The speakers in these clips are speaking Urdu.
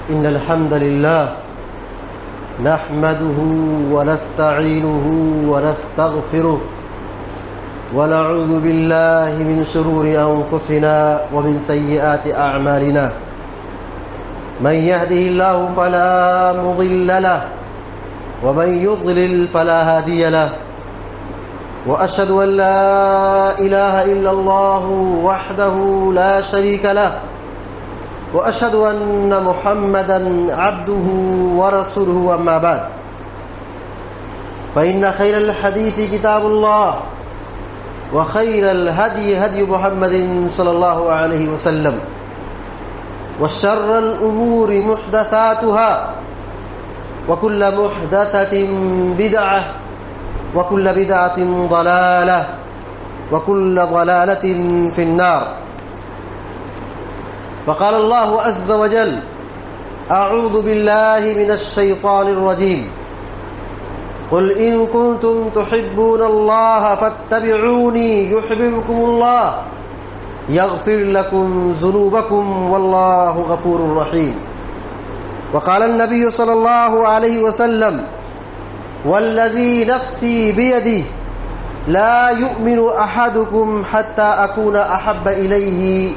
إن الحمد لله نحمده ونستعينه ونستغفره ونعوذ بالله من شرور أنفسنا ومن سيئات أعمالنا من يهده الله فلا مضل له ومن يضلل فلا هادي له وأشهد أن لا إله إلا الله وحده لا شريك له وأشهد أن محمدا عبده ورسوله أما بعد فإن خير الحديث كتاب الله وخير الهدي هدي محمد صلى الله عليه وسلم وشر الأمور محدثاتها وكل محدثة بدعة وكل بدعة ضلالة وكل ضلالة في النار. فقال الله عز وجل: أعوذ بالله من الشيطان الرجيم قل إن كنتم تحبون الله فاتبعوني يحببكم الله يغفر لكم ذنوبكم والله غفور رحيم. وقال النبي صلى الله عليه وسلم: والذي نفسي بيده لا يؤمن أحدكم حتى أكون أحب إليه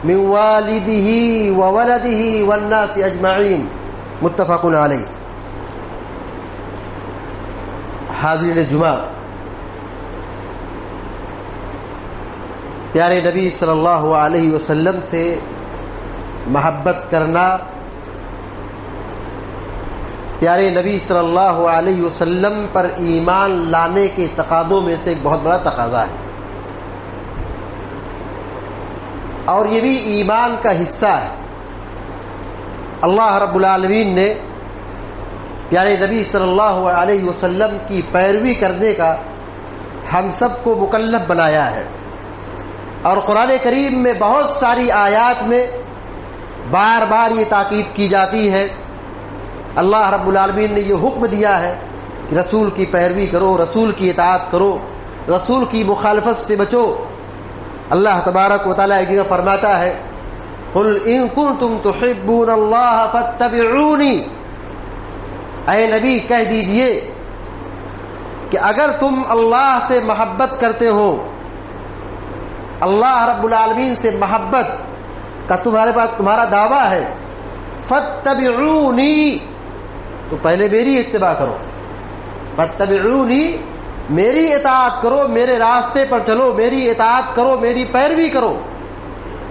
من والده وولده والناس أجمعين متفق علیہ. حاضرین جمعہ، پیارے نبی صلی اللہ علیہ وسلم سے محبت کرنا پیارے نبی صلی اللہ علیہ وسلم پر ایمان لانے کے تقاضوں میں سے ایک بہت بڑا تقاضا ہے، اور یہ بھی ایمان کا حصہ ہے. اللہ رب العالمین نے پیارے نبی صلی اللہ علیہ وسلم کی پیروی کرنے کا ہم سب کو مکلف بنایا ہے، اور قرآن کریم میں بہت ساری آیات میں بار بار یہ تاکید کی جاتی ہے. اللہ رب العالمین نے یہ حکم دیا ہے کہ رسول کی پیروی کرو، رسول کی اطاعت کرو، رسول کی مخالفت سے بچو. اللہ تبارک و تعالیٰ ایک جگہ فرماتا ہے: قل ان کنتم تحبون اللہ فاتبعونی. اے نبی کہہ دیجئے کہ اگر تم اللہ سے محبت کرتے ہو، اللہ رب العالمین سے محبت کا تمہارے پاس تمہارا دعویٰ ہے، فاتبعونی، تو پہلے میری اتباع کرو. فاتبعونی، میری اطاعت کرو، میرے راستے پر چلو، میری اطاعت کرو، میری پیروی کرو.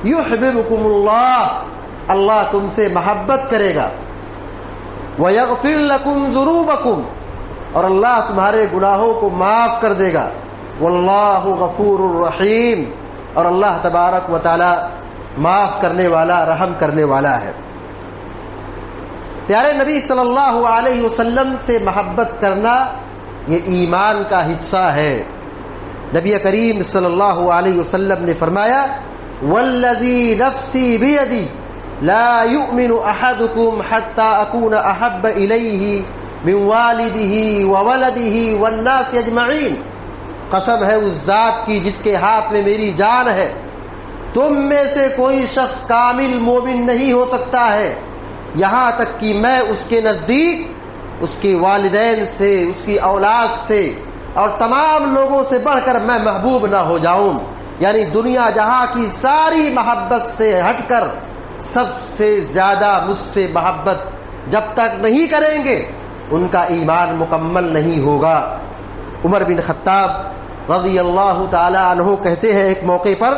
یحببکم اللہ، اللہ تم سے محبت کرے گا. ویغفر لکم ذنوبکم، اور اللہ تمہارے گناہوں کو معاف کر دے گا. واللہ غفور الرحیم، اور اللہ تبارک و تعالی معاف کرنے والا، رحم کرنے والا ہے. پیارے نبی صلی اللہ علیہ وسلم سے محبت کرنا یہ ایمان کا حصہ ہے. نبی کریم صلی اللہ علیہ وسلم نے فرمایا: والذی نفسی بیدی لا یؤمن احدکم حتی اکون احب الیہ من والدہ وولدہ والناس اجمعین. قسم ہے اس ذات کی جس کے ہاتھ میں میری جان ہے، تم میں سے کوئی شخص کامل مومن نہیں ہو سکتا ہے یہاں تک کہ میں اس کے نزدیک اس کے والدین سے، اس کی اولاد سے اور تمام لوگوں سے بڑھ کر میں محبوب نہ ہو جاؤں. یعنی دنیا جہاں کی ساری محبت سے ہٹ کر سب سے زیادہ مجھ سے محبت جب تک نہیں کریں گے ان کا ایمان مکمل نہیں ہوگا. عمر بن خطاب رضی اللہ تعالی عنہ کہتے ہیں ایک موقع پر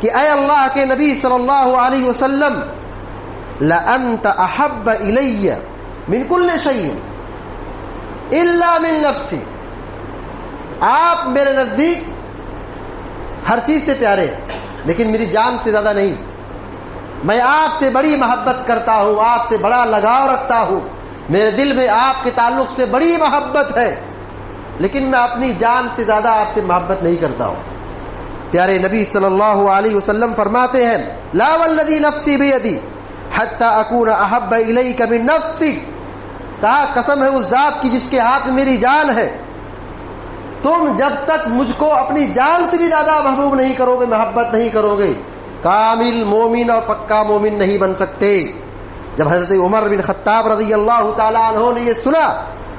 کہ اے اللہ کے نبی صلی اللہ علیہ وسلم، لأنت احب الی من کل شیء الا من نفسی. آپ میرے نزدیک ہر چیز سے پیارے لیکن میری جان سے زیادہ نہیں. میں آپ سے بڑی محبت کرتا ہوں، آپ سے بڑا لگاؤ رکھتا ہوں، میرے دل میں آپ کے تعلق سے بڑی محبت ہے، لیکن میں اپنی جان سے زیادہ آپ سے محبت نہیں کرتا ہوں. پیارے نبی صلی اللہ علیہ وسلم فرماتے ہیں: لا والذی نفسی بیدی حتی اکون احب الیک من نفسک. کہا قسم ہے اس ذات کی جس کے ہاتھ میں میری جان ہے، تم جب تک مجھ کو اپنی جان سے بھی زیادہ محبوب نہیں کرو گے، محبت نہیں کرو گے، کامل مومن اور پکا مومن نہیں بن سکتے. جب حضرت عمر بن خطاب رضی اللہ تعالی عنہ نے یہ سنا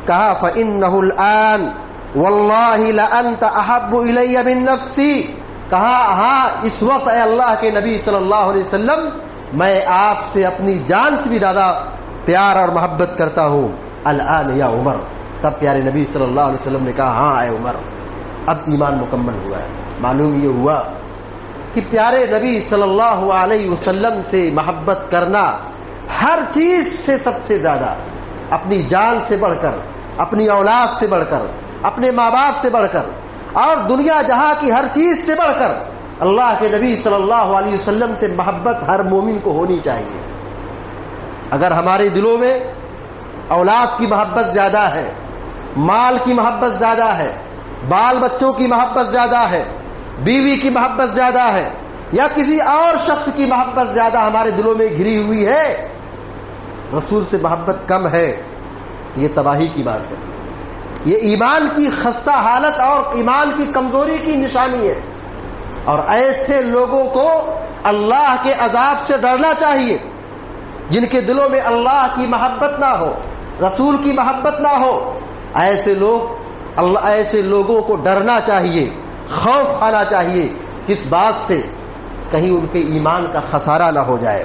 کہا فإنه الآن واللہ لأنت احب الی من نفسی، کہا ہاں اس وقت اے اللہ کے نبی صلی اللہ علیہ وسلم میں آپ سے اپنی جان سے بھی زیادہ پیار اور محبت کرتا ہوں، الآن یا عمر۔ تب پیارے نبی صلی اللہ علیہ وسلم نے کہا ہاں اے عمر، اب ایمان مکمل ہوا ہے۔ معلوم یہ ہوا کہ پیارے نبی صلی اللہ علیہ وسلم سے محبت کرنا ہر چیز سے سب سے زیادہ، اپنی جان سے بڑھ کر، اپنی اولاد سے بڑھ کر، اپنے ماں باپ سے بڑھ کر، اور دنیا جہاں کی ہر چیز سے بڑھ کر اللہ کے نبی صلی اللہ علیہ وسلم سے محبت ہر مومن کو ہونی چاہیے۔ اگر ہمارے دلوں میں اولاد کی محبت زیادہ ہے، مال کی محبت زیادہ ہے، بال بچوں کی محبت زیادہ ہے، بیوی کی محبت زیادہ ہے، یا کسی اور شخص کی محبت زیادہ ہمارے دلوں میں گھری ہوئی ہے، رسول سے محبت کم ہے، یہ تباہی کی بات ہے، یہ ایمان کی خستہ حالت اور ایمان کی کمزوری کی نشانی ہے۔ اور ایسے لوگوں کو اللہ کے عذاب سے ڈرنا چاہیے جن کے دلوں میں اللہ کی محبت نہ ہو، رسول کی محبت نہ ہو۔ ایسے لوگوں کو ڈرنا چاہیے، خوف آنا چاہیے، کس بات سے؟ کہیں ان کے ایمان کا خسارہ نہ ہو جائے۔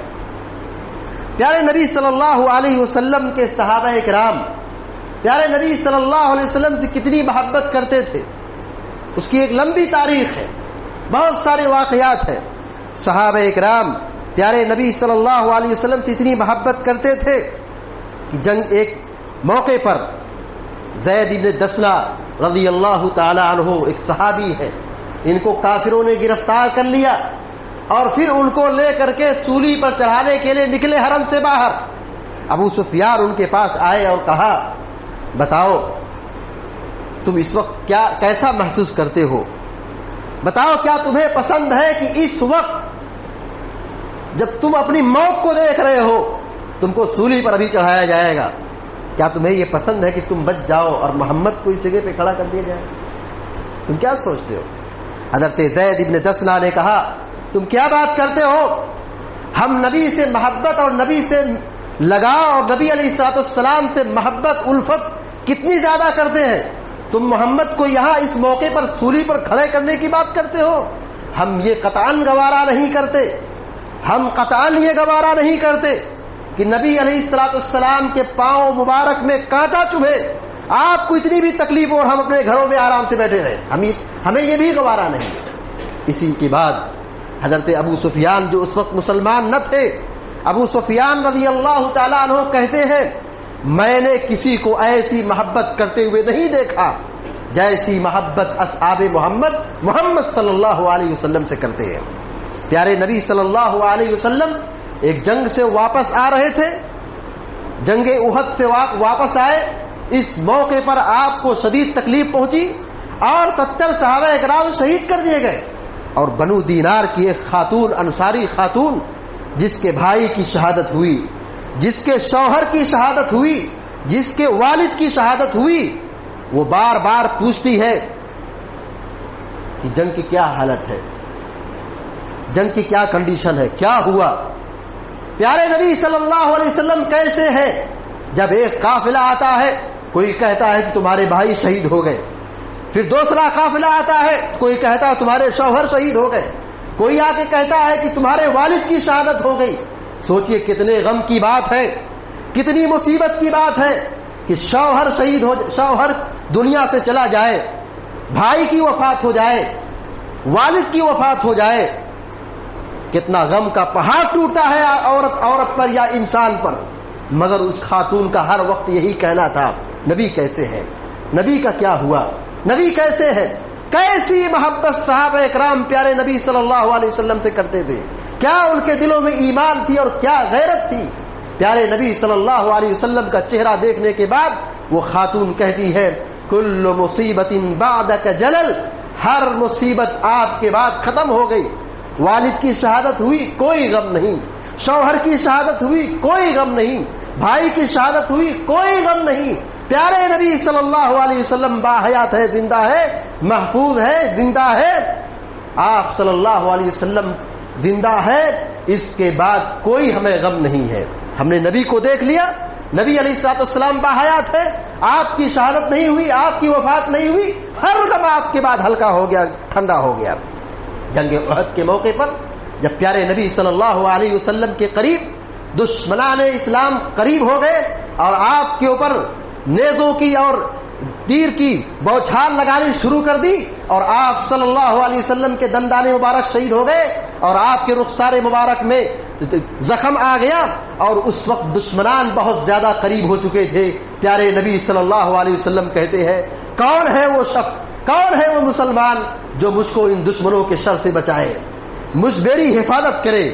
پیارے نبی صلی اللہ علیہ وسلم کے صحابہ کرام پیارے نبی صلی اللہ علیہ وسلم سے کتنی محبت کرتے تھے، اس کی ایک لمبی تاریخ ہے، بہت سارے واقعات ہیں۔ صحابہ کرام پیارے نبی صلی اللہ علیہ وسلم سے اتنی محبت کرتے تھے کہ ایک موقع پر زید بن دسنہ رضی اللہ تعالی عنہ ایک صحابی ہے، ان کو کافروں نے گرفتار کر لیا اور پھر ان کو لے کر کے سولی پر چڑھانے کے لیے نکلے حرم سے باہر۔ ابو سفیان ان کے پاس آئے اور کہا بتاؤ تم اس وقت کیسا محسوس کرتے ہو، بتاؤ کیا تمہیں پسند ہے کہ اس وقت جب تم اپنی موت کو دیکھ رہے ہو، تم کو سولی پر ابھی چڑھایا جائے گا، کیا تمہیں یہ پسند ہے کہ تم بچ جاؤ اور محمد کو اس جگہ پہ کھڑا کر دیا جائے؟ تم کیا سوچتے ہو؟ حضرت زید بن دسنہ نے کہا تم کیا بات کرتے ہو، ہم نبی سے محبت اور نبی سے لگاؤ اور نبی علیہ الصلوۃ والسلام سے محبت الفت کتنی زیادہ کرتے ہیں، تم محمد کو یہاں اس موقع پر سولی پر کھڑے کرنے کی بات کرتے ہو؟ ہم یہ قطعاً گوارا نہیں کرتے، ہم قطعاً یہ گوارا نہیں کرتے کہ نبی علیہ الصلوۃ والسلام کے پاؤں مبارک میں کانٹا چبھے، آپ کو اتنی بھی تکلیف ہو اور ہم اپنے گھروں میں آرام سے بیٹھے رہے، ہمیں یہ بھی گوارا نہیں۔ اسی کے بعد حضرت ابو سفیان جو اس وقت مسلمان نہ تھے، ابو سفیان رضی اللہ تعالیٰ عنہ کہتے ہیں میں نے کسی کو ایسی محبت کرتے ہوئے نہیں دیکھا جیسی محبت اصحاب محمد صلی اللہ علیہ وسلم سے کرتے ہیں۔ پیارے نبی صلی اللہ علیہ وسلم ایک جنگ سے واپس آ رہے تھے، جنگ احد سے واپس آئے، اس موقع پر آپ کو شدید تکلیف پہنچی اور 70 صحابہ کرام شہید کر دیے گئے، اور بنو دینار کی ایک خاتون، انصاری خاتون، جس کے بھائی کی شہادت ہوئی، جس کے شوہر کی شہادت ہوئی، جس کے والد کی شہادت ہوئی، وہ بار بار پوچھتی ہے کہ جنگ کی کیا حالت ہے، جنگ کی کیا کنڈیشن ہے، کیا ہوا، پیارے نبی صلی اللہ علیہ وسلم کیسے ہیں؟ جب ایک قافلہ آتا ہے کوئی کہتا ہے کہ تمہارے بھائی شہید ہو گئے، پھر دوسرا قافلہ آتا ہے کوئی کہتا ہے تمہارے شوہر شہید ہو گئے، کوئی آ کے کہتا ہے کہ تمہارے والد کی شہادت ہو گئی۔ سوچئے کتنے غم کی بات ہے، کتنی مصیبت کی بات ہے کہ شوہر شہید ہو، شوہر دنیا سے چلا جائے، بھائی کی وفات ہو جائے، والد کی وفات ہو جائے، کتنا غم کا پہاڑ ٹوٹتا ہے عورت پر یا انسان پر۔ مگر اس خاتون کا ہر وقت یہی کہنا تھا نبی کیسے ہے، نبی کا کیا ہوا، نبی کیسے ہے۔ کیسی محبت صحابہ اکرام پیارے نبی صلی اللہ علیہ وسلم سے کرتے تھے، کیا ان کے دلوں میں ایمان تھی اور کیا غیرت تھی۔ پیارے نبی صلی اللہ علیہ وسلم کا چہرہ دیکھنے کے بعد وہ خاتون کہتی ہے کل مصیبت بعدک جلل، ہر مصیبت آپ کے بعد ختم ہو گئی، والد کی شہادت ہوئی کوئی غم نہیں، شوہر کی شہادت ہوئی کوئی غم نہیں، بھائی کی شہادت ہوئی کوئی غم نہیں، پیارے نبی صلی اللہ علیہ وسلم باحیات ہے، زندہ ہے، محفوظ ہے، زندہ ہے، آپ صلی اللہ علیہ وسلم زندہ ہے، اس کے بعد کوئی ہمیں غم نہیں ہے. ہم نے نبی کو دیکھ لیا, نبی علیہ الصلوۃ والسلام باحیات ہے, آپ کی شہادت نہیں ہوئی, آپ کی وفات نہیں ہوئی, ہر غم آپ کے بعد ہلکا ہو گیا, ٹھنڈا ہو گیا. جنگ احد کے موقع پر جب پیارے نبی صلی اللہ علیہ وسلم کے قریب دشمنان اسلام قریب ہو گئے اور آپ کے اوپر نیزوں کی اور تیر کی بوچھار لگانی شروع کر دی, اور آپ صلی اللہ علیہ وسلم کے دندان مبارک شہید ہو گئے اور آپ کے رخسار مبارک میں زخم آ گیا, اور اس وقت دشمنان بہت زیادہ قریب ہو چکے تھے. پیارے نبی صلی اللہ علیہ وسلم کہتے ہیں, کون ہے وہ شخص, کون ہے وہ مسلمان جو مجھ کو ان دشمنوں کے شر سے بچائے, میری حفاظت کرے,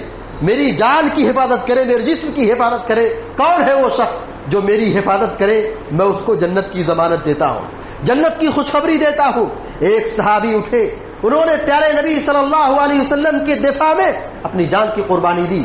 میری جان کی حفاظت کرے, میرے جسم کی حفاظت کرے. کون ہے وہ شخص جو میری حفاظت کرے, میں اس کو جنت کی ضمانت دیتا ہوں, جنت کی خوشخبری دیتا ہوں. ایک صحابی اٹھے, انہوں نے پیارے نبی صلی اللہ علیہ وسلم کے دفاع میں اپنی جان کی قربانی دی,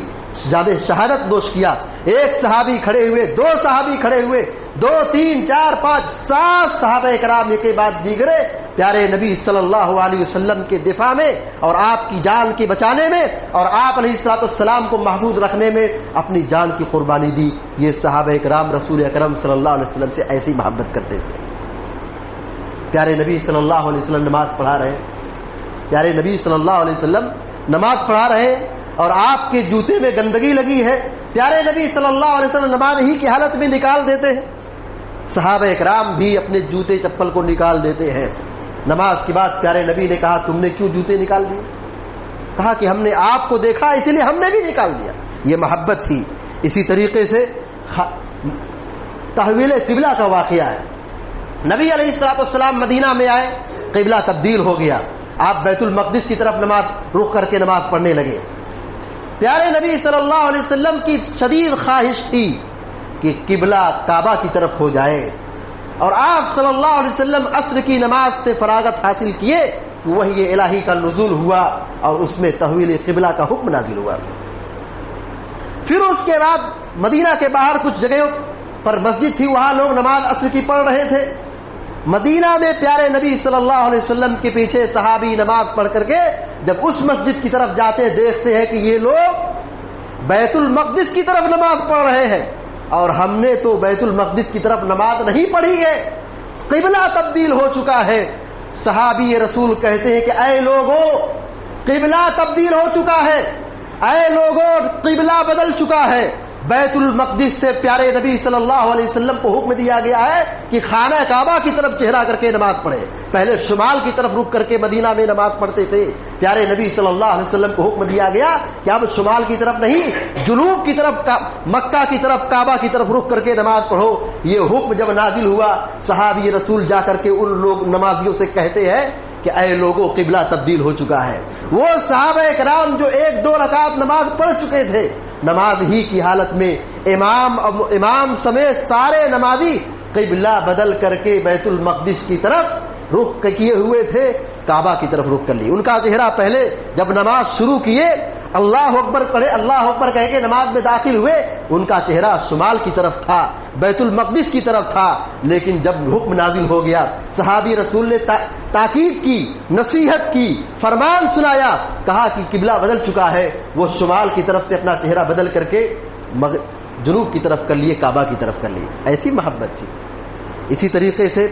شہادت نوش کیا. ایک صحابی کھڑے ہوئے, دو صحابی کھڑے ہوئے, 2 3 4 5 7 صحابہ کرام ایک کے بعد دیگرے پیارے نبی صلی اللہ علیہ وسلم کے دفاع میں اور آپ کی جان کے بچانے میں اور آپ علیہ الصلوۃ والسلام کو محفوظ رکھنے میں اپنی جان کی قربانی دی. یہ صحابہ کرام رسول اکرم صلی اللہ علیہ وسلم سے ایسی محبت کرتے تھے. پیارے نبی صلی اللہ علیہ وسلم نماز پڑھا رہے, پیارے نبی صلی اللہ علیہ وسلم نماز پڑھا رہے اور آپ کے جوتے میں گندگی لگی ہے. پیارے نبی صلی اللہ علیہ وسلم نماز ہی کی حالت میں نکال دیتے ہیں, صحابہ اکرام بھی اپنے جوتے چپل کو نکال دیتے ہیں. نماز کے بعد پیارے نبی نے کہا, تم نے کیوں جوتے نکال دیے؟ کہا کہ ہم نے آپ کو دیکھا اسی لیے ہم نے بھی نکال دیا. یہ محبت تھی. اسی طریقے سے تحویل قبلہ کا واقعہ ہے. نبی علیہ الصلوۃ والسلام مدینہ میں آئے, قبلہ تبدیل ہو گیا, آپ بیت المقدس کی طرف نماز رخ کر کے نماز پڑھنے لگے. پیارے نبی صلی اللہ علیہ وسلم کی شدید خواہش تھی کہ قبلہ کعبہ کی طرف ہو جائے, اور آپ صلی اللہ علیہ وسلم عصر کی نماز سے فراغت حاصل کیے, وحی الہی کا نزول ہوا اور اس میں تحویل قبلہ کا حکم نازل ہوا. پھر اس کے بعد مدینہ کے باہر کچھ جگہوں پر مسجد تھی, وہاں لوگ نماز عصر کی پڑھ رہے تھے. مدینہ میں پیارے نبی صلی اللہ علیہ وسلم کے پیچھے صحابی نماز پڑھ کر کے جب اس مسجد کی طرف جاتے دیکھتے ہیں کہ یہ لوگ بیت المقدس کی طرف نماز پڑھ رہے ہیں اور ہم نے تو بیت المقدس کی طرف نماز نہیں پڑھی ہے, قبلہ تبدیل ہو چکا ہے. صحابی رسول کہتے ہیں کہ اے لوگوں, قبلہ تبدیل ہو چکا ہے, اے لوگوں قبلہ بدل چکا ہے. بیت المقدس سے پیارے نبی صلی اللہ علیہ وسلم کو حکم دیا گیا ہے کہ خانہ کعبہ کی طرف چہرہ کر کے نماز پڑھے. پہلے شمال کی طرف رخ کر کے مدینہ میں نماز پڑھتے تھے, پیارے نبی صلی اللہ علیہ وسلم کو حکم دیا گیا کہ اب شمال کی طرف نہیں, جنوب کی طرف مکہ کی طرف کعبہ کی طرف رخ کر کے نماز پڑھو. یہ حکم جب نازل ہوا, صحابی رسول جا کر کے ان لوگ نمازیوں سے کہتے ہیں کہ اے لوگوں قبلہ تبدیل ہو چکا ہے. وہ صحابہ کرام جو 1-2 رکعت نماز پڑھ چکے تھے, نماز ہی کی حالت میں امام سمیت سارے نمازی قبلہ بدل کر کے بیت المقدس کی طرف رخ کیے ہوئے تھے, کعبہ کی طرف رخ کر لی. ان کا چہرہ پہلے جب نماز شروع کیے اللہ اکبر پڑھے, اللہ اکبر کہہ کے نماز میں داخل ہوئے, ان کا چہرہ شمال کی طرف تھا, بیت المقدس کی طرف تھا. لیکن جب حکم نازل ہو گیا, صحابی رسول نے تاکید کی, نصیحت کی, فرمان سنایا, کہا کہ قبلہ بدل چکا ہے. وہ شمال کی طرف سے اپنا چہرہ بدل کر کے جنوب کی طرف کر لیے, کعبہ کی طرف کر لیے. ایسی محبت تھی. اسی طریقے سے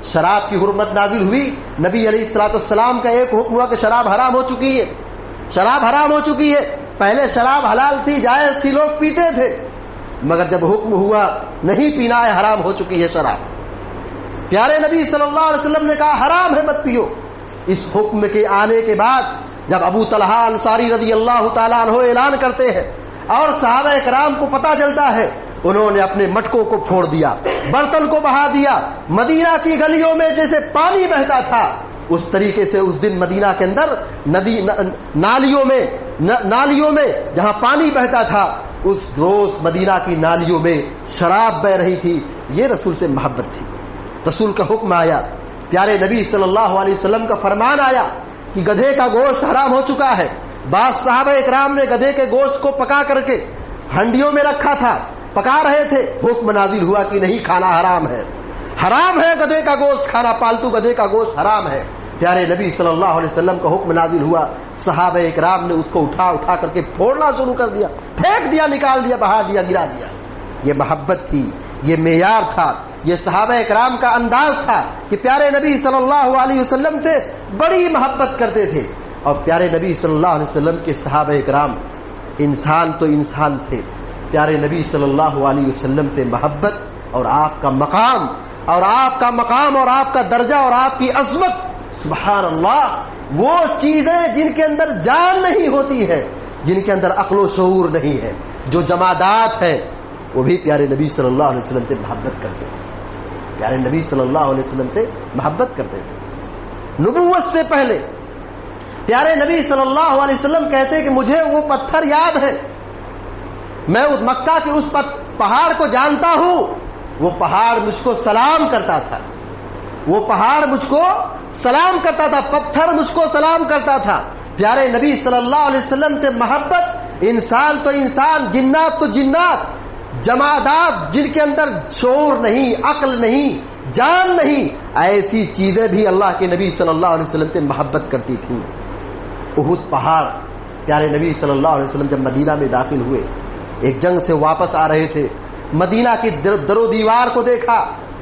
شراب کی حرمت نازل ہوئی. نبی علیہ الصلوۃ والسلام کا ایک حکم ہوا کہ شراب حرام ہو چکی ہے, شراب حرام ہو چکی ہے. پہلے شراب حلال تھی, جائز تھی, لوگ پیتے تھے, مگر جب حکم ہوا نہیں پینا ہے, حرام ہو چکی ہے شراب. پیارے نبی صلی اللہ علیہ وسلم نے کہا حرام ہے, مت پیو. اس حکم کے آنے کے بعد جب ابو طلحہ انصاری رضی اللہ تعالیٰ عنہ اعلان کرتے ہیں اور صحابہ کرام کو پتہ چلتا ہے, انہوں نے اپنے مٹکوں کو پھوڑ دیا, برتن کو بہا دیا. مدینہ کی گلیوں میں جیسے پانی بہتا تھا اس طریقے سے اس دن مدینہ کے اندر نالیوں میں جہاں پانی بہتا تھا, اس روز مدینہ کی نالیوں میں شراب بہ رہی تھی. یہ رسول سے محبت تھی. رسول کا حکم آیا, پیارے نبی صلی اللہ علیہ وسلم کا فرمان آیا کہ گدھے کا گوشت حرام ہو چکا ہے. بعض صحابہ اکرام نے گدھے کے گوشت کو پکا کر کے ہنڈیوں میں رکھا تھا, پکا رہے تھے. حکم نازل ہوا کہ نہیں, کھانا حرام ہے, حرام ہے گدھے کا گوشت کھانا, پالتو گدھے کا گوشت حرام ہے. پیارے نبی صلی اللہ علیہ وسلم کا حکم نازل ہوا، صحابہ اکرام نے اس کو اٹھا اٹھا کر کے پھوڑنا شروع کر دیا، پھینک دیا، نکال دیا، بہا دیا، گرا دیا۔ یہ محبت تھی، یہ معیار تھا، یہ صحابہ اکرام کا انداز تھا کہ پیارے نبی صلی اللہ علیہ وسلم سے بڑی محبت کرتے تھے۔ اور پیارے نبی صلی اللہ علیہ وسلم کے صحابہ اکرام انسان تو انسان تھے، پیارے نبی صلی اللہ علیہ وسلم سے محبت اور آپ کا مقام اور آپ کا درجہ اور آپ کی عظمت، سبحان اللہ، وہ چیزیں جن کے اندر جان نہیں ہوتی ہے، جن کے اندر عقل و شعور نہیں ہے، جو جمادات ہیں، وہ بھی پیارے نبی صلی اللہ علیہ وسلم سے محبت کرتے تھے، پیارے نبی صلی اللہ علیہ وسلم سے محبت کرتے تھے۔ نبوت سے پہلے پیارے نبی صلی اللہ علیہ وسلم کہتے کہ مجھے وہ پتھر یاد ہے، میں اس مکہ کے اس پہاڑ کو جانتا ہوں، وہ پہاڑ مجھ کو سلام کرتا تھا، وہ پہاڑ مجھ کو سلام کرتا تھا، پتھر مجھ کو سلام کرتا تھا۔ پیارے نبی صلی اللہ علیہ وسلم سے محبت، انسان تو انسان، جنات تو جنات، جمادات جن کے اندر شعور نہیں، عقل نہیں، جان نہیں، ایسی چیزیں بھی اللہ کے نبی صلی اللہ علیہ وسلم سے محبت کرتی تھیں۔ احد پہاڑ، پیارے نبی صلی اللہ علیہ وسلم جب مدینہ میں داخل ہوئے، ایک جنگ سے واپس آ رہے تھے، مدینہ کی در و دیوار کو دیکھا،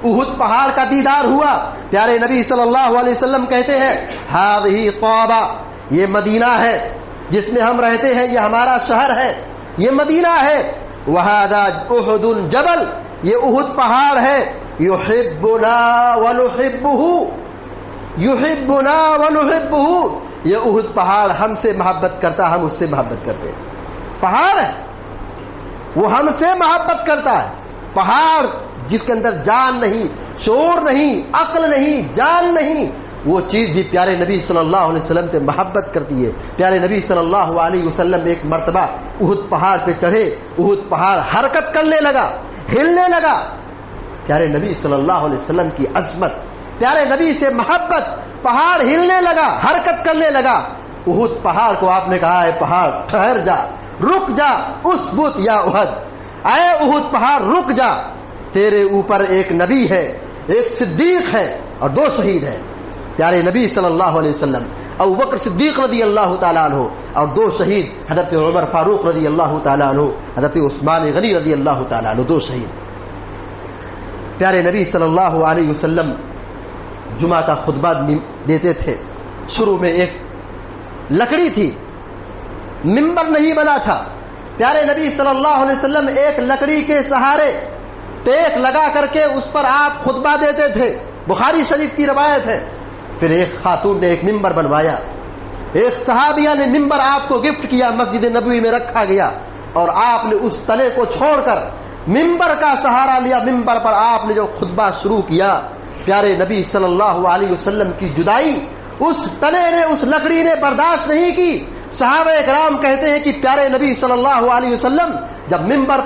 احد پہاڑ کا دیدار ہوا، پیارے نبی صلی اللہ علیہ وسلم کہتے ہیں ہذہ طابہ، یہ مدینہ ہے جس میں ہم رہتے ہیں، یہ ہمارا شہر ہے، یہ مدینہ ہے، وہذا احد جبل، یہ احد پہاڑ ہے، یحبنا ونحبہ، یحبنا ونحبہ، یہ احد پہاڑ ہم سے محبت کرتا، ہم اس سے محبت کرتے ہیں۔ پہاڑ ہے، وہ ہم سے محبت کرتا ہے، پہاڑ جس کے اندر جان نہیں، شعور نہیں، عقل نہیں، جان نہیں، وہ چیز بھی پیارے نبی صلی اللہ علیہ وسلم سے محبت کرتی ہے۔ پیارے نبی صلی اللہ علیہ وسلم ایک مرتبہ احد پہاڑ پہ چڑھے، احد پہاڑ حرکت کرنے لگا، ہلنے لگا، پیارے نبی صلی اللہ علیہ وسلم کی عظمت، پیارے نبی سے محبت، پہاڑ ہلنے لگا، حرکت کرنے لگا۔ احد پہاڑ کو آپ نے کہا ہے پہاڑ ٹھہر جا، رک جا، اسبت یا احد، اے احد پہاڑ رک جا، تیرے اوپر ایک نبی ہے، ایک صدیق ہے اور دو شہید ہیں۔ پیارے نبی صلی اللہ علیہ وسلم، ابو بکر صدیق رضی اللہ تعالیٰ عنہ اور دو شہید، حضرت عمر فاروق رضی اللہ تعالیٰ عنہ، حضرت عثمان غنی رضی اللہ تعالیٰ عنہ، دو شہید۔ پیارے نبی صلی اللہ علیہ وسلم جمعہ کا خطبہ دیتے تھے، شروع میں ایک لکڑی تھی، ممبر نہیں بنا تھا، پیارے نبی صلی اللہ علیہ وسلم ایک لکڑی کے سہارے ٹیک لگا کر کے اس پر آپ خطبہ دیتے تھے، بخاری شریف کی روایت ہے۔ پھر ایک خاتون نے ایک ممبر بنوایا، ایک صحابیہ نے ممبر آپ کو گفٹ کیا، مسجد نبوی میں رکھا گیا، اور آپ نے اس تلے کو چھوڑ کر ممبر کا سہارا لیا، ممبر پر آپ نے جو خطبہ شروع کیا، پیارے نبی صلی اللہ علیہ وسلم کی جدائی اس تلے نے، اس لکڑی نے برداشت نہیں کی۔ صحابہ اکرام کہتے ہیں کہ پیارے نبی صلی اللہ علیہ وسلم جب ممبر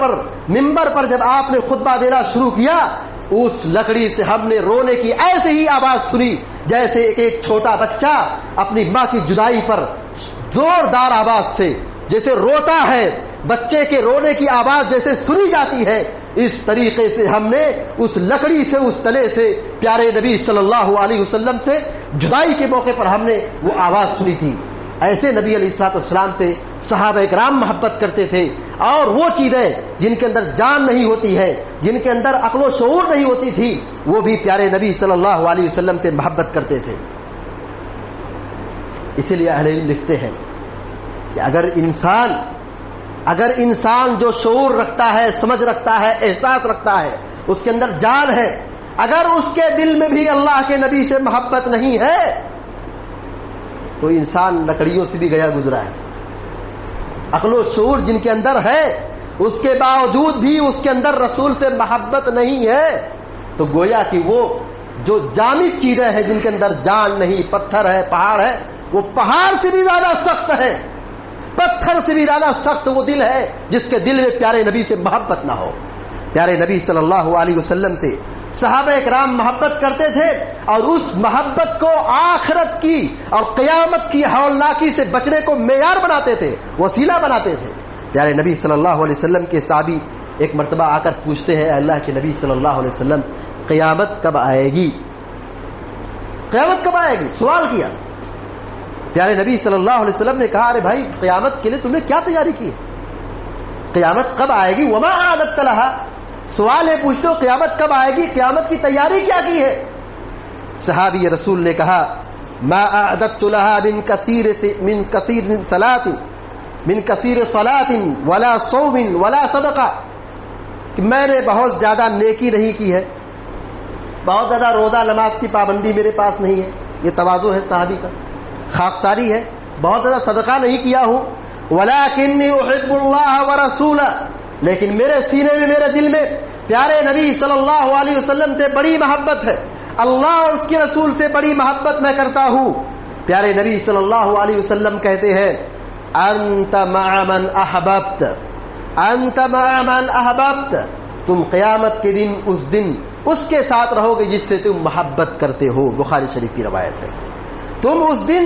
پر جب آپ نے خطبہ دینا شروع کیا، اس لکڑی سے ہم نے رونے کی ایسے ہی آواز سنی جیسے ایک چھوٹا بچہ اپنی ماں کی جدائی پر زوردار آواز سے جیسے روتا ہے، بچے کے رونے کی آواز جیسے سنی جاتی ہے، اس طریقے سے ہم نے اس لکڑی سے، اس تلے سے پیارے نبی صلی اللہ علیہ وسلم سے جدائی کے موقع پر ہم نے وہ آواز سنی تھی۔ ایسے نبی علیہ الصلوۃ والسلام سے صحابہ اکرام محبت کرتے تھے، اور وہ چیزیں جن کے اندر جان نہیں ہوتی ہے، جن کے اندر عقل و شعور نہیں ہوتی تھی، وہ بھی پیارے نبی صلی اللہ علیہ وسلم سے محبت کرتے تھے۔ اسی لیے اہل علم لکھتے ہیں کہ اگر انسان جو شعور رکھتا ہے، سمجھ رکھتا ہے، احساس رکھتا ہے، اس کے اندر جان ہے، اگر اس کے دل میں بھی اللہ کے نبی سے محبت نہیں ہے تو انسان لکڑیوں سے بھی گیا گزرا ہے۔ عقل و شعور جن کے اندر ہے، اس کے باوجود بھی اس کے اندر رسول سے محبت نہیں ہے، تو گویا کہ وہ جو جامد چیزیں ہیں جن کے اندر جان نہیں، پتھر ہے، پہاڑ ہے، وہ پہاڑ سے بھی زیادہ سخت ہے، پتھر سے بھی زیادہ سخت وہ دل ہے جس کے دل میں پیارے نبی سے محبت نہ ہو۔ پیارے نبی صلی اللہ علیہ وسلم سے صحابہ اکرام محبت کرتے تھے، اور اس محبت کو آخرت کی اور قیامت کی ہولناکی سے بچنے کو معیار بناتے تھے، وسیلہ بناتے تھے۔ پیارے نبی صلی اللہ علیہ وسلم کے صحابی ایک مرتبہ آ کر پوچھتے ہیں، اللہ کے نبی صلی اللہ علیہ وسلم قیامت کب آئے گی؟ قیامت کب آئے گی؟ سوال کیا. پیارے نبی صلی اللہ علیہ وسلم نے کہا ارے بھائی قیامت کے لیے تم نے کیا تیاری کی ہے؟ قیامت کب آئے گی؟ وما اعددت لها. سوال ہے پوچھ لو قیامت کب آئے گی، قیامت کی تیاری کیا کی ہے؟ صحابی رسول نے کہا ما اعددت لها من کثیر صلاۃ ولا صوم ولا صدقہ، کہ میں نے بہت زیادہ نیکی نہیں کی ہے، بہت زیادہ روزہ نماز کی پابندی میرے پاس نہیں ہے، یہ تواضع ہے صحابی کا، خاکساری ہے، بہت زیادہ صدقہ نہیں کیا ہوں، ولکنی احب اللہ ورسولہ، لیکن میرے سینے میں میرے دل میں پیارے نبی صلی اللہ علیہ وسلم سے بڑی محبت ہے، اللہ اور اس کے رسول سے بڑی محبت میں کرتا ہوں. پیارے نبی صلی اللہ علیہ وسلم کہتے ہیں انت مع من احببت، انت مع من احببت، تم قیامت کے دن اس کے ساتھ رہو گے جس سے تم محبت کرتے ہو. بخاری شریف کی روایت ہے. تم اس دن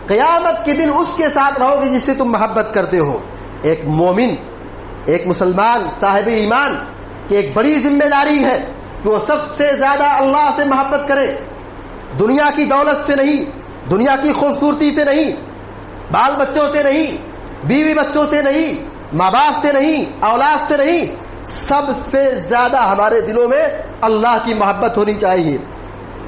قیامت کے دن اس کے ساتھ رہو گے جس سے تم محبت کرتے ہو. ایک مومن، ایک مسلمان صاحب ایمان کی ایک بڑی ذمہ داری ہے کہ وہ سب سے زیادہ اللہ سے محبت کرے، دنیا کی دولت سے نہیں، دنیا کی خوبصورتی سے نہیں، بال بچوں سے نہیں، بیوی بچوں سے نہیں، ماں باپ سے نہیں، اولاد سے نہیں، سب سے زیادہ ہمارے دلوں میں اللہ کی محبت ہونی چاہیے.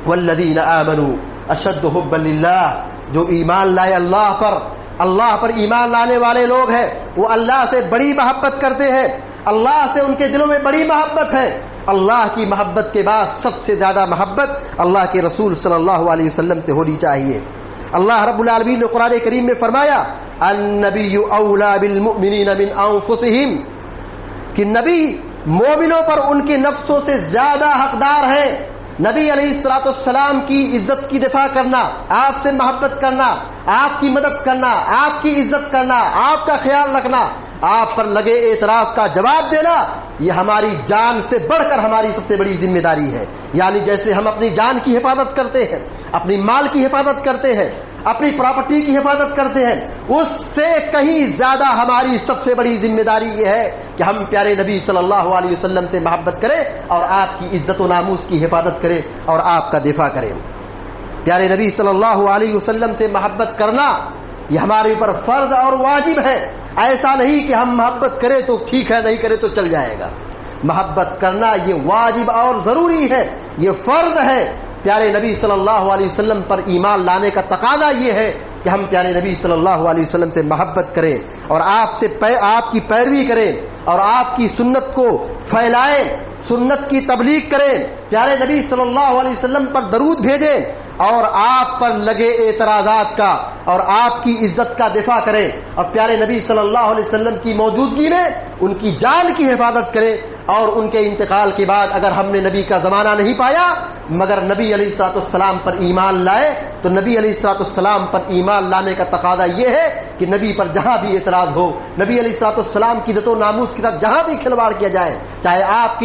والذین آمنوا اشد حبا للہ، جو ایمان لائے اللہ پر ایمان لانے والے لوگ ہیں وہ اللہ سے بڑی محبت کرتے ہیں، اللہ سے ان کے دلوں میں بڑی محبت ہے. اللہ کی محبت کے بعد سب سے زیادہ محبت اللہ کے رسول صلی اللہ علیہ وسلم سے ہونی چاہیے. اللہ رب العالمین نے قرآن کریم میں فرمایا النبی اولا بالمؤمنین من انفسہم، کہ نبی مومنوں پر ان کے نفسوں سے زیادہ حقدار ہے. نبی علیہ الصلوۃ والسلام کی عزت کی دفاع کرنا، آپ سے محبت کرنا، آپ کی مدد کرنا، آپ کی عزت کرنا، آپ کا خیال رکھنا، آپ پر لگے اعتراض کا جواب دینا، یہ ہماری جان سے بڑھ کر ہماری سب سے بڑی ذمہ داری ہے. یعنی جیسے ہم اپنی جان کی حفاظت کرتے ہیں، اپنی مال کی حفاظت کرتے ہیں، اپنی پراپرٹی کی حفاظت کرتے ہیں، اس سے کہیں زیادہ ہماری سب سے بڑی ذمہ داری یہ ہے کہ ہم پیارے نبی صلی اللہ علیہ وسلم سے محبت کریں اور آپ کی عزت و ناموس کی حفاظت کریں اور آپ کا دفاع کریں. پیارے نبی صلی اللہ علیہ وسلم سے محبت کرنا یہ ہمارے اوپر فرض اور واجب ہے. ایسا نہیں کہ ہم محبت کریں تو ٹھیک ہے، نہیں کریں تو چل جائے گا. محبت کرنا یہ واجب اور ضروری ہے، یہ فرض ہے. پیارے نبی صلی اللہ علیہ وسلم پر ایمان لانے کا تقاضا یہ ہے کہ ہم پیارے نبی صلی اللہ علیہ وسلم سے محبت کریں اور آپ کی پیروی کریں اور آپ کی سنت کو پھیلائیں، سنت کی تبلیغ کریں، پیارے نبی صلی اللہ علیہ وسلم پر درود بھیجیں اور آپ پر لگے اعتراضات کا اور آپ کی عزت کا دفاع کریں اور پیارے نبی صلی اللہ علیہ وسلم کی موجودگی میں ان کی جان کی حفاظت کریں. اور ان کے انتقال کے بعد اگر ہم نے نبی کا زمانہ نہیں پایا مگر نبی علیہ الصلوۃ والسلام پر ایمان لائے تو نبی علیہ الصلوۃ والسلام پر ایمان لانے کا تقاضا یہ ہے کہ نبی پر جہاں بھی اعتراض ہو، نبی علیہ الصلوۃ والسلام کی عزت و ناموس کے ساتھ جہاں بھی کھلواڑ کیا جائے، چاہے آپ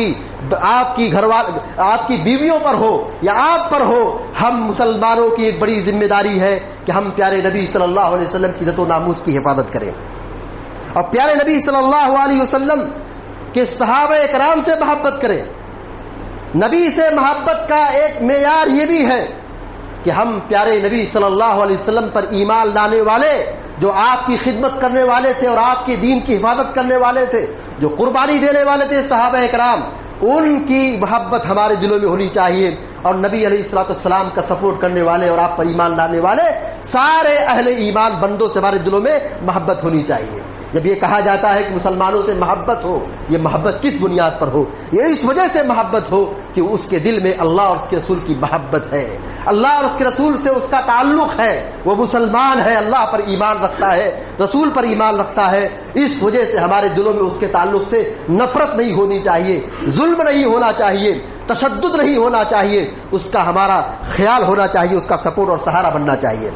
کی بیویوں پر ہو یا آپ پر ہو، ہم مسلمانوں کی ایک بڑی ذمہ داری ہے کہ ہم پیارے نبی صلی اللہ علیہ وسلم کی عزت و ناموس کی حفاظت کریں. اور پیارے نبی صلی اللہ علیہ وسلم کہ صحابہ کرام سے محبت کریں. نبی سے محبت کا ایک معیار یہ بھی ہے کہ ہم پیارے نبی صلی اللہ علیہ وسلم پر ایمان لانے والے، جو آپ کی خدمت کرنے والے تھے اور آپ کے دین کی حفاظت کرنے والے تھے، جو قربانی دینے والے تھے صحابہ کرام، ان کی محبت ہمارے دلوں میں ہونی چاہیے. اور نبی علیہ الصلوۃ والسلام کا سپورٹ کرنے والے اور آپ پر ایمان لانے والے سارے اہل ایمان بندوں سے ہمارے دلوں میں محبت ہونی چاہیے. جب یہ کہا جاتا ہے کہ مسلمانوں سے محبت ہو، یہ محبت کس بنیاد پر ہو؟ یہ اس وجہ سے محبت ہو کہ اس کے دل میں اللہ اور اس کے رسول کی محبت ہے، اللہ اور اس کے رسول سے اس کا تعلق ہے، وہ مسلمان ہے، اللہ پر ایمان رکھتا ہے، رسول پر ایمان رکھتا ہے. اس وجہ سے ہمارے دلوں میں اس کے تعلق سے نفرت نہیں ہونی چاہیے، ظلم نہیں ہونا چاہیے، تشدد نہیں ہونا چاہیے، اس کا ہمارا خیال ہونا چاہیے، اس کا سپورٹ اور سہارا بننا چاہیے.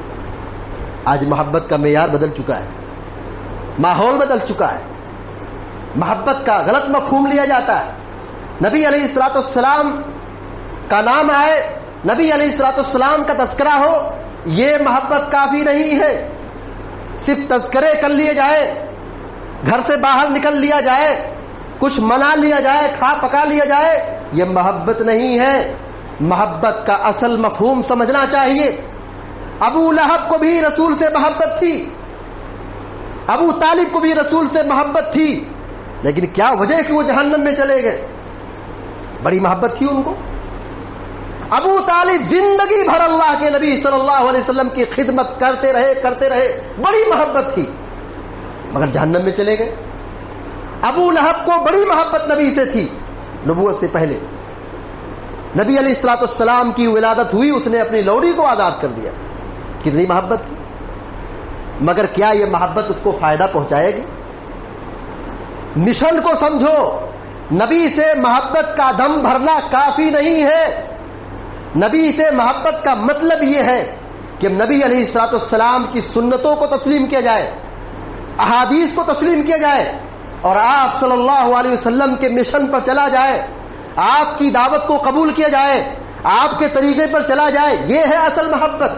آج محبت کا معیار بدل چکا ہے، ماحول بدل چکا ہے، محبت کا غلط مفہوم لیا جاتا ہے. نبی علیہ الصلوۃ والسلام کا نام آئے، نبی علیہ الصلوۃ والسلام کا تذکرہ ہو، یہ محبت کافی نہیں ہے. صرف تذکرے کر لیے جائے، گھر سے باہر نکل لیا جائے، کچھ منا لیا جائے، کھا پکا لیا جائے، یہ محبت نہیں ہے. محبت کا اصل مفہوم سمجھنا چاہیے. ابو لہب کو بھی رسول سے محبت تھی, ابو طالب کو بھی رسول سے محبت تھی, لیکن کیا وجہ کہ وہ جہنم میں چلے گئے؟ بڑی محبت تھی ان کو. ابو طالب زندگی بھر اللہ کے نبی صلی اللہ علیہ وسلم کی خدمت کرتے رہے, بڑی محبت تھی, مگر جہنم میں چلے گئے. ابو لہب کو بڑی محبت نبی سے تھی, نبوت سے پہلے نبی علیہ الصلوۃ والسلام کی ولادت ہوئی, اس نے اپنی لوڑی کو آزاد کر دیا. کتنی محبت تھی, مگر کیا یہ محبت اس کو فائدہ پہنچائے گی؟ مشن کو سمجھو. نبی سے محبت کا دم بھرنا کافی نہیں ہے. نبی سے محبت کا مطلب یہ ہے کہ نبی علیہ الصلوۃ والسلام کی سنتوں کو تسلیم کیا جائے, احادیث کو تسلیم کیا جائے, اور آپ صلی اللہ علیہ وسلم کے مشن پر چلا جائے, آپ کی دعوت کو قبول کیا جائے, آپ کے طریقے پر چلا جائے. یہ ہے اصل محبت.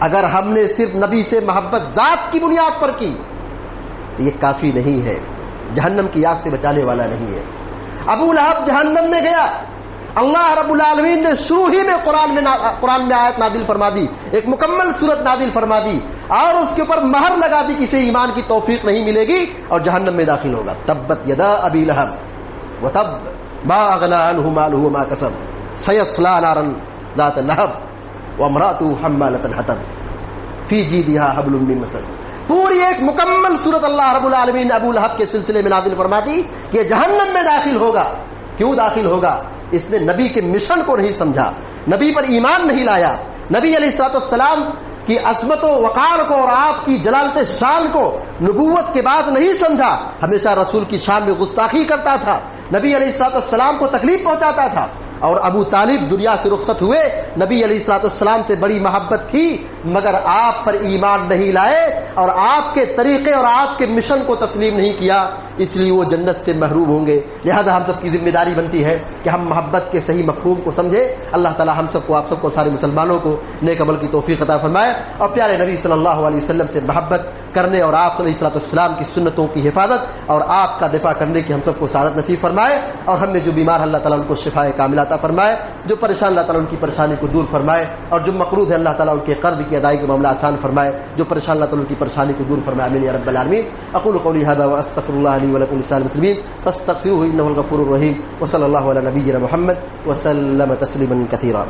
اگر ہم نے صرف نبی سے محبت ذات کی بنیاد پر کی تو یہ کافی نہیں ہے, جہنم کی آگ سے بچانے والا نہیں ہے. ابو لہب جہنم میں گیا, اللہ رب العالمین نے شروع ہی میں قرآن میں آیت نازل فرما دی, ایک مکمل صورت نازل فرما دی, اور اس کے اوپر مہر لگا دی, کسی ایمان کی توفیق نہیں ملے گی اور جہنم میں داخل ہوگا. تبت یدا ابی لہب وتب ما اغنى عنه ماله وما كسب سيصلى نارا ذات لهب وامراته حمالة الحطب في جيدها حبل من مسد. پوری ایک مکمل صورت اللہ رب العالمین نے ابو لہب کے سلسلے میں نازل فرما دی کہ جہنم میں داخل ہوگا. کیوں داخل ہوگا؟ اس نے نبی کے مشن کو نہیں سمجھا, نبی پر ایمان نہیں لایا, نبی علیہ الصلوۃ والسلام کی عظمت و وقار کو اور آپ کی جلالت شان کو نبوت کے بعد نہیں سمجھا, ہمیشہ رسول کی شان میں گستاخی کرتا تھا, نبی علیہ الصلوۃ والسلام کو تکلیف پہنچاتا تھا. اور ابو طالب دنیا سے رخصت ہوئے, نبی علیہ الصلوۃ والسلام سے بڑی محبت تھی, مگر آپ پر ایمان نہیں لائے اور آپ کے طریقے اور آپ کے مشن کو تسلیم نہیں کیا, اس لیے وہ جنت سے محروم ہوں گے. لہذا ہم سب کی ذمہ داری بنتی ہے کہ ہم محبت کے صحیح مفہوم کو سمجھیں. اللہ تعالی ہم سب کو, آپ سب کو, سارے مسلمانوں کو نیک عمل کی توفیق عطا فرمائے, اور پیارے نبی صلی اللہ علیہ وسلم سے محبت کرنے اور آپ علیہ الصلوۃ والسلام کی سنتوں کی حفاظت اور آپ کا دفاع کرنے کی ہم سب کو سعادت نصیب فرمائے. اور ہم میں جو بیمار اللہ تعالیٰ ان کو شفاء کاملہ عطا فرمائے, جو پریشان اللہ تعالیٰ ان کی پریشانی کو دور فرمائے, اور جو مقروض ہے اللہ تعالیٰ ان کے قرض کی ادائیگی کا معاملہ آسان فرمائے, جو پریشان اللہ تعالیٰ ان کی پریشانی کو دور فرمائے. آمین یا رب العالمین. اقول قولی هذا واستغفر الله لي ولكم ولسائر المسلمين فاستغفروه انه الغفور الرحيم. وصلى الله على نبينا محمد وسلم تسليما كثيرا.